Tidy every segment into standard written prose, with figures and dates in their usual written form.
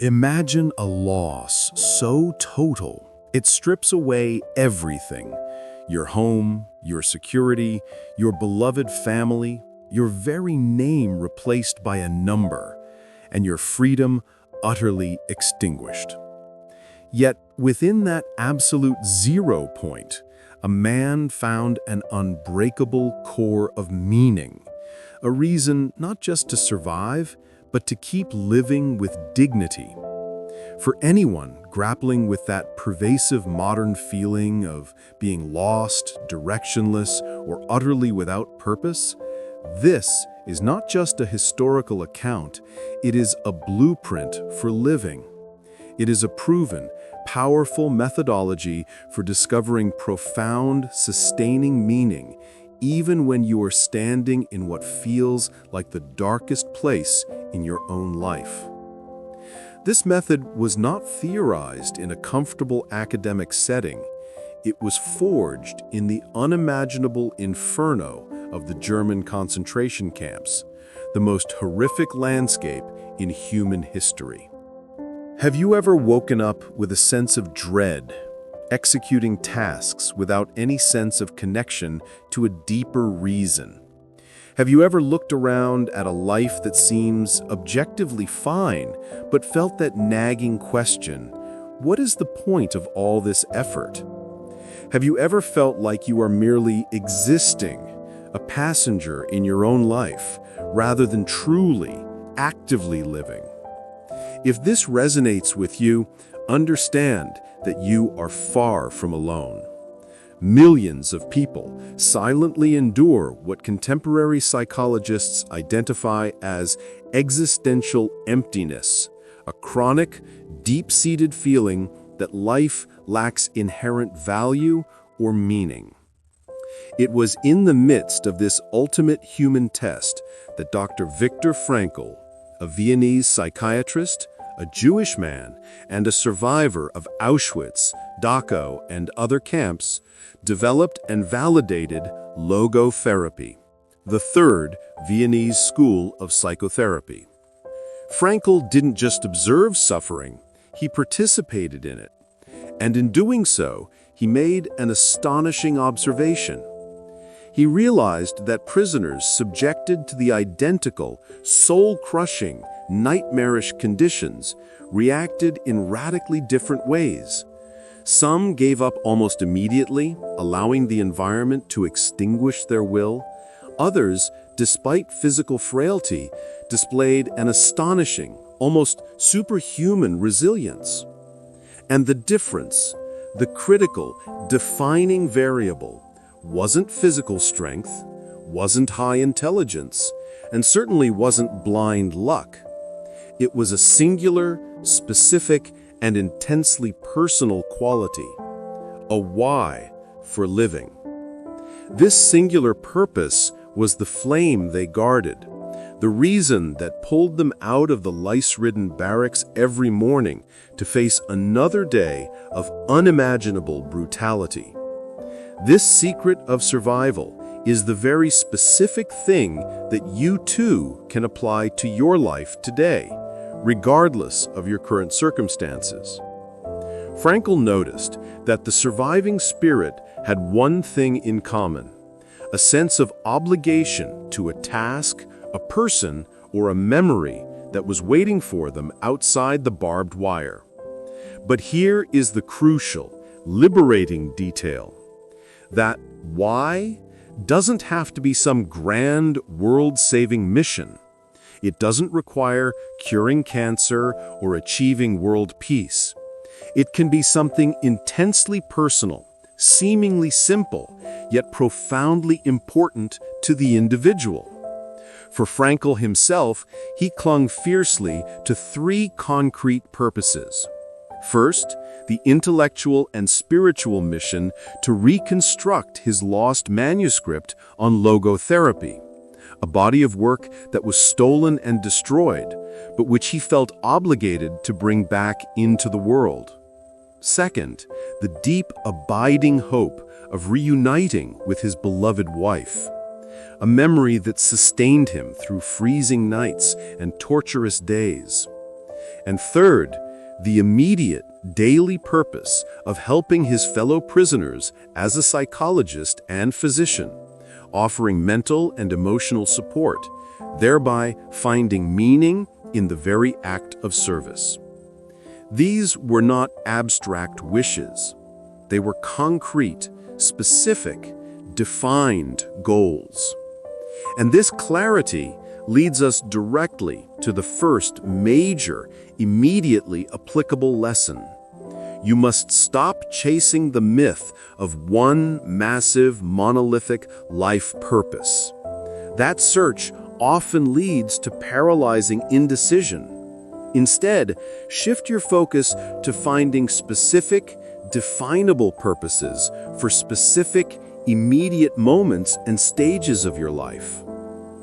Imagine a loss so total, it strips away everything. Your home, your security, your beloved family, your very name replaced by a number, and your freedom utterly extinguished. Yet within that absolute 0 point, a man found an unbreakable core of meaning, a reason not just to survive, but to keep living with dignity. For anyone grappling with that pervasive modern feeling of being lost, directionless, or utterly without purpose, this is not just a historical account, it is a blueprint for living. It is a proven, powerful methodology for discovering profound, sustaining meaning, even when you are standing in what feels like the darkest place in your own life. This method was not theorized in a comfortable academic setting. It was forged in the unimaginable inferno of the German concentration camps, the most horrific landscape in human history. Have you ever woken up with a sense of dread, executing tasks without any sense of connection to a deeper reason? Have you ever looked around at a life that seems objectively fine, but felt that nagging question, what is the point of all this effort? Have you ever felt like you are merely existing, a passenger in your own life, rather than truly, actively living? If this resonates with you, understand that you are far from alone. Millions of people silently endure what contemporary psychologists identify as existential emptiness, a chronic, deep-seated feeling that life lacks inherent value or meaning. It was in the midst of this ultimate human test that Dr. Viktor Frankl, a Viennese psychiatrist, a Jewish man, and a survivor of Auschwitz, Dachau, and other camps, developed and validated Logotherapy, the third Viennese school of psychotherapy. Frankl didn't just observe suffering, he participated in it. And in doing so, he made an astonishing observation. He realized that prisoners subjected to the identical, soul-crushing, nightmarish conditions reacted in radically different ways. Some gave up almost immediately, allowing the environment to extinguish their will. Others, despite physical frailty, displayed an astonishing, almost superhuman resilience. And the difference, the critical, defining variable, wasn't physical strength, wasn't high intelligence, and certainly wasn't blind luck. It was a singular, specific, and intensely personal quality, a why for living. This singular purpose was the flame they guarded, the reason that pulled them out of the lice-ridden barracks every morning to face another day of unimaginable brutality. This secret of survival is the very specific thing that you too can apply to your life today, regardless of your current circumstances. Frankl noticed that the surviving spirit had one thing in common, a sense of obligation to a task, a person, or a memory that was waiting for them outside the barbed wire. But here is the crucial, liberating detail. That why doesn't have to be some grand, world-saving mission. It doesn't require curing cancer or achieving world peace. It can be something intensely personal, seemingly simple, yet profoundly important to the individual. For Frankl himself, he clung fiercely to three concrete purposes. First, the intellectual and spiritual mission to reconstruct his lost manuscript on logotherapy, a body of work that was stolen and destroyed, but which he felt obligated to bring back into the world. Second, the deep, abiding hope of reuniting with his beloved wife, a memory that sustained him through freezing nights and torturous days. And third, the immediate, daily purpose of helping his fellow prisoners as a psychologist and physician, offering mental and emotional support, thereby finding meaning in the very act of service. These were not abstract wishes. They were concrete, specific, defined goals. And this clarity leads us directly to the first major, immediately applicable lesson. You must stop chasing the myth of one massive, monolithic life purpose. That search often leads to paralyzing indecision. Instead, shift your focus to finding specific, definable purposes for specific, immediate moments and stages of your life.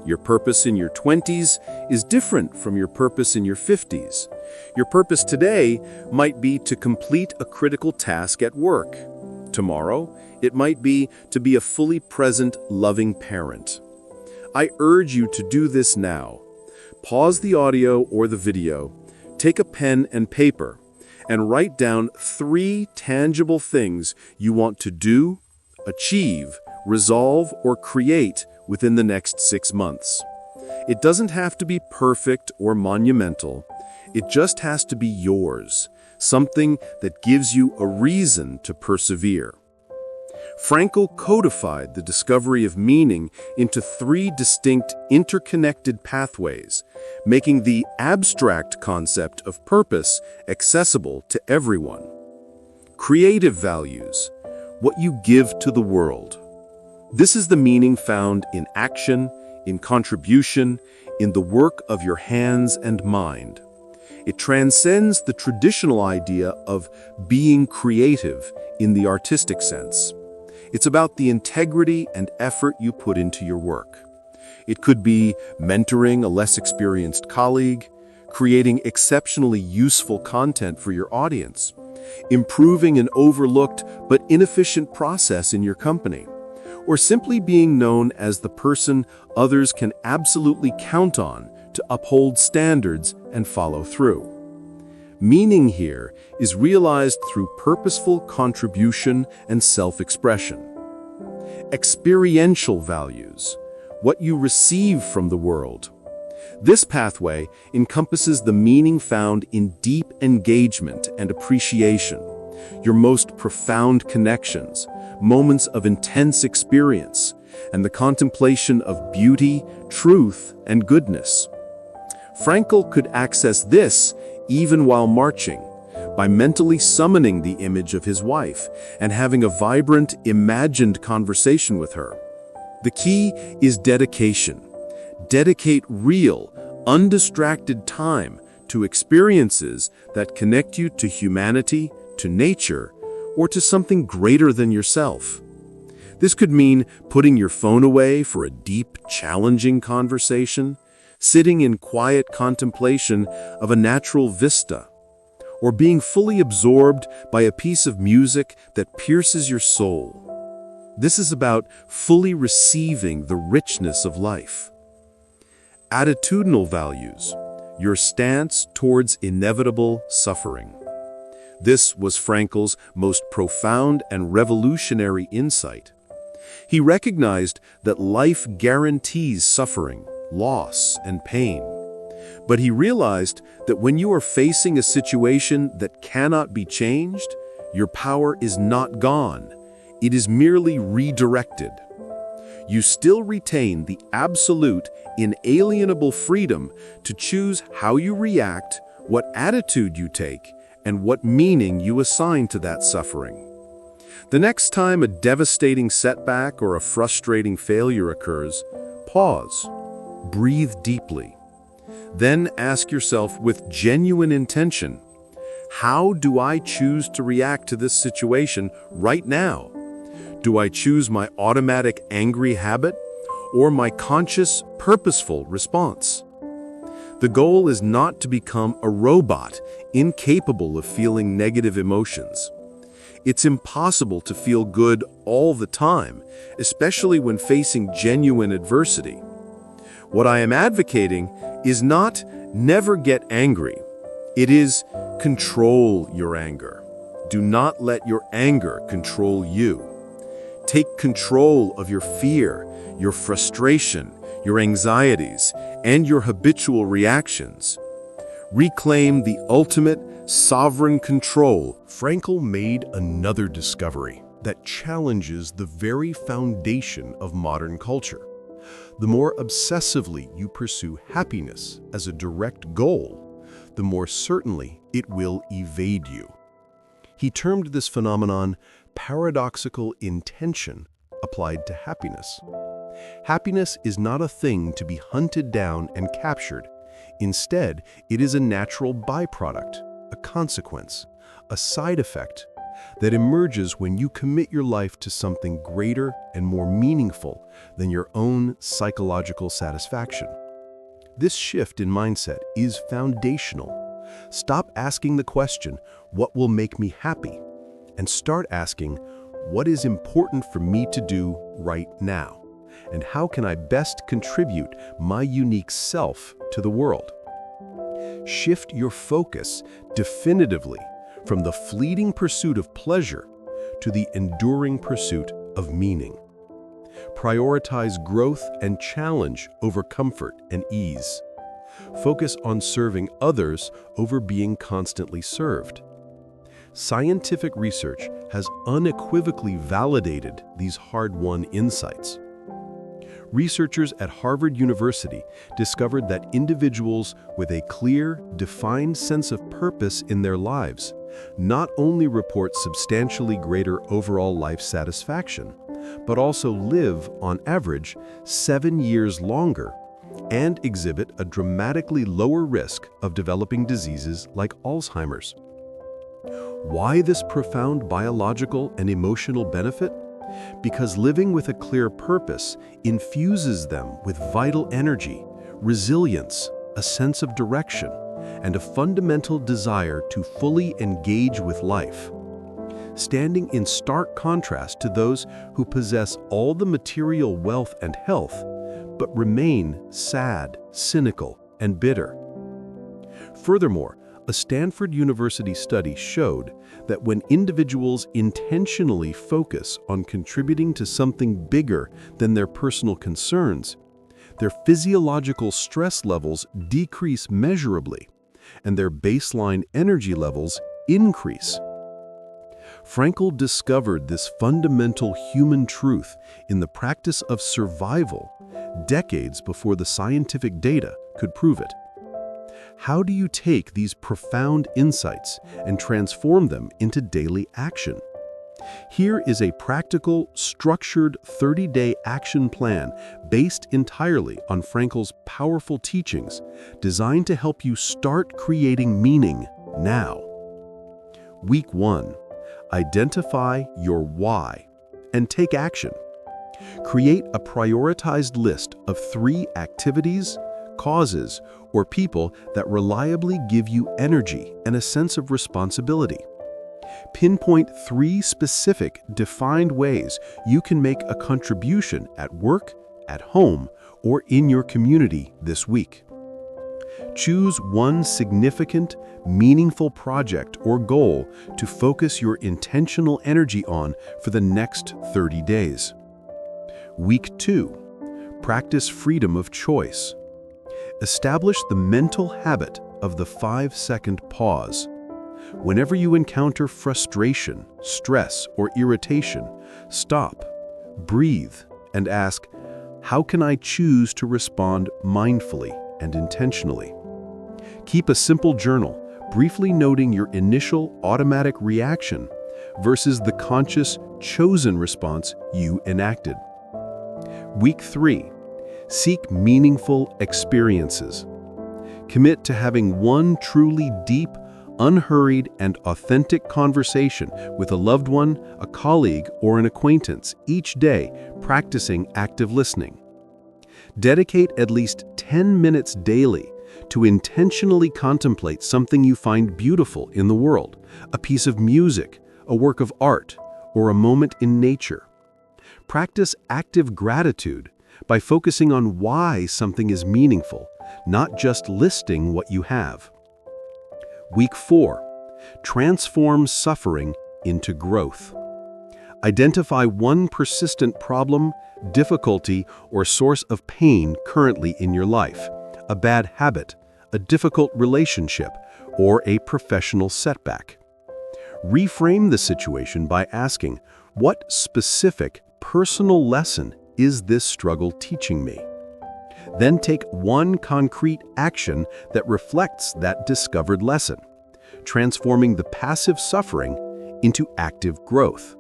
Your purpose in your 20s is different from your purpose in your 50s. Your purpose today might be to complete a critical task at work. Tomorrow, it might be to be a fully present, loving parent. I urge you to do this now. Pause the audio or the video, take a pen and paper, and write down 3 tangible things you want to do, achieve, resolve, or create within the next 6 months. It doesn't have to be perfect or monumental. It just has to be yours, something that gives you a reason to persevere. Frankl codified the discovery of meaning into 3 distinct, interconnected pathways, making the abstract concept of purpose accessible to everyone. Creative values, what you give to the world. This is the meaning found in action, in contribution, in the work of your hands and mind. It transcends the traditional idea of being creative in the artistic sense. It's about the integrity and effort you put into your work. It could be mentoring a less experienced colleague, creating exceptionally useful content for your audience, improving an overlooked but inefficient process in your company, or simply being known as the person others can absolutely count on to uphold standards and follow through. Meaning here is realized through purposeful contribution and self-expression. Experiential values, what you receive from the world. This pathway encompasses the meaning found in deep engagement and appreciation, your most profound connections, moments of intense experience, and the contemplation of beauty, truth, and goodness. Frankl could access this even while marching, by mentally summoning the image of his wife and having a vibrant, imagined conversation with her. The key is dedication. Dedicate real, undistracted time to experiences that connect you to humanity, to nature, or to something greater than yourself. This could mean putting your phone away for a deep, challenging conversation, sitting in quiet contemplation of a natural vista, or being fully absorbed by a piece of music that pierces your soul. This is about fully receiving the richness of life. Attitudinal values, your stance towards inevitable suffering. This was Frankl's most profound and revolutionary insight. He recognized that life guarantees suffering, loss, and pain. But he realized that when you are facing a situation that cannot be changed, your power is not gone. It is merely redirected. You still retain the absolute, inalienable freedom to choose how you react, what attitude you take, and what meaning you assign to that suffering. The next time a devastating setback or a frustrating failure occurs, pause, breathe deeply. Then ask yourself with genuine intention, how do I choose to react to this situation right now? Do I choose my automatic angry habit or my conscious, purposeful response? The goal is not to become a robot, incapable of feeling negative emotions. It's impossible to feel good all the time, especially when facing genuine adversity. What I am advocating is not never get angry. It is control your anger. Do not let your anger control you. Take control of your fear, your frustration, your anxieties, and your habitual reactions. Reclaim the ultimate sovereign control. Frankl made another discovery that challenges the very foundation of modern culture. The more obsessively you pursue happiness as a direct goal, the more certainly it will evade you. He termed this phenomenon paradoxical intention applied to happiness. Happiness is not a thing to be hunted down and captured. Instead, it is a natural byproduct, a consequence, a side effect that emerges when you commit your life to something greater and more meaningful than your own psychological satisfaction. This shift in mindset is foundational. Stop asking the question, what will make me happy? And start asking, what is important for me to do right now? And how can I best contribute my unique self to the world? Shift your focus definitively from the fleeting pursuit of pleasure to the enduring pursuit of meaning. Prioritize growth and challenge over comfort and ease. Focus on serving others over being constantly served. Scientific research has unequivocally validated these hard-won insights. Researchers at Harvard University discovered that individuals with a clear, defined sense of purpose in their lives not only report substantially greater overall life satisfaction, but also live, on average, 7 years longer and exhibit a dramatically lower risk of developing diseases like Alzheimer's. Why this profound biological and emotional benefit? Because living with a clear purpose infuses them with vital energy, resilience, a sense of direction, and a fundamental desire to fully engage with life. Standing in stark contrast to those who possess all the material wealth and health, but remain sad, cynical, and bitter. Furthermore, a Stanford University study showed that when individuals intentionally focus on contributing to something bigger than their personal concerns, their physiological stress levels decrease measurably, and their baseline energy levels increase. Frankl discovered this fundamental human truth in the practice of survival decades before the scientific data could prove it. How do you take these profound insights and transform them into daily action? Here is a practical, structured 30-day action plan based entirely on Frankl's powerful teachings, designed to help you start creating meaning now. Week 1. Identify your why and take action. Create a prioritized list of 3 activities, causes, or people that reliably give you energy and a sense of responsibility. Pinpoint 3 specific, defined ways you can make a contribution at work, at home, or in your community this week. Choose one significant, meaningful project or goal to focus your intentional energy on for the next 30 days. Week 2. Practice freedom of choice. Establish the mental habit of the 5-second pause. Whenever you encounter frustration, stress, or irritation, stop, breathe, and ask, how can I choose to respond mindfully and intentionally? Keep a simple journal, briefly noting your initial automatic reaction versus the conscious, chosen response you enacted. Week 3. Seek meaningful experiences. Commit to having one truly deep, unhurried, and authentic conversation with a loved one, a colleague, or an acquaintance each day, practicing active listening. Dedicate at least 10 minutes daily to intentionally contemplate something you find beautiful in the world, a piece of music, a work of art, or a moment in nature. Practice active gratitude by focusing on why something is meaningful, not just listing what you have. Week 4. Transform suffering into growth. Identify one persistent problem, difficulty, or source of pain currently in your life, a bad habit, a difficult relationship, or a professional setback. Reframe the situation by asking, what specific, personal lesson is this struggle teaching me? Then take one concrete action that reflects that discovered lesson, transforming the passive suffering into active growth.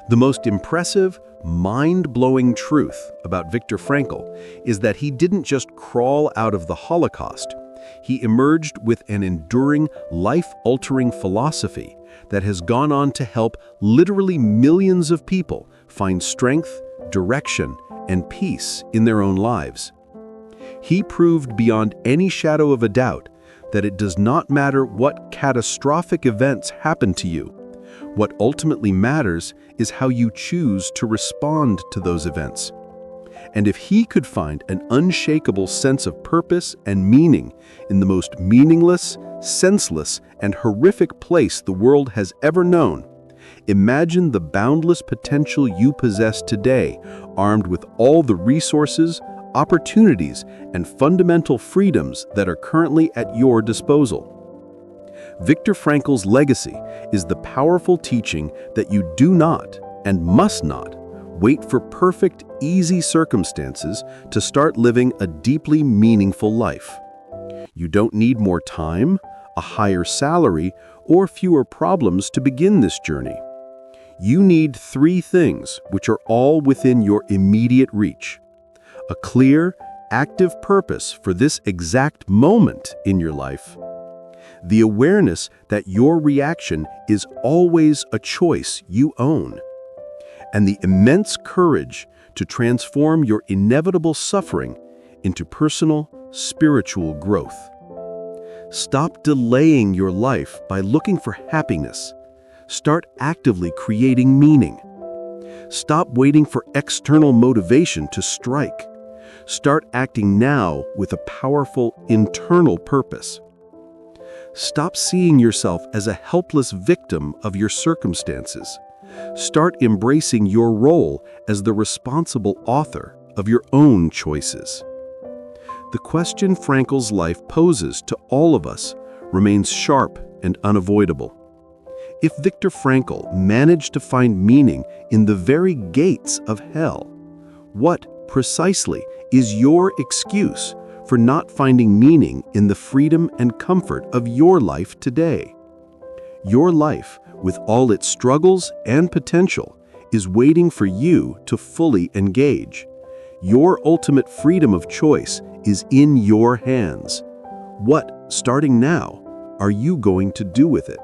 The most impressive, mind-blowing truth about Viktor Frankl is that he didn't just crawl out of the Holocaust. He emerged with an enduring, life-altering philosophy that has gone on to help literally millions of people find strength, direction, and peace in their own lives. He proved beyond any shadow of a doubt that it does not matter what catastrophic events happen to you. What ultimately matters is how you choose to respond to those events. And if he could find an unshakable sense of purpose and meaning in the most meaningless, senseless, and horrific place the world has ever known, imagine the boundless potential you possess today, armed with all the resources, opportunities, and fundamental freedoms that are currently at your disposal. Viktor Frankl's legacy is the powerful teaching that you do not and must not wait for perfect, easy circumstances to start living a deeply meaningful life. You don't need more time, a higher salary, or fewer problems to begin this journey. You need 3 things which are all within your immediate reach: a clear, active purpose for this exact moment in your life, the awareness that your reaction is always a choice you own, and the immense courage to transform your inevitable suffering into personal, spiritual growth. Stop delaying your life by looking for happiness. Start actively creating meaning. Stop waiting for external motivation to strike. Start acting now with a powerful internal purpose. Stop seeing yourself as a helpless victim of your circumstances. Start embracing your role as the responsible author of your own choices. The question Frankl's life poses to all of us remains sharp and unavoidable. If Viktor Frankl managed to find meaning in the very gates of hell, what precisely is your excuse for not finding meaning in the freedom and comfort of your life today? Your life, with all its struggles and potential, is waiting for you to fully engage. Your ultimate freedom of choice is in your hands. What, starting now, are you going to do with it?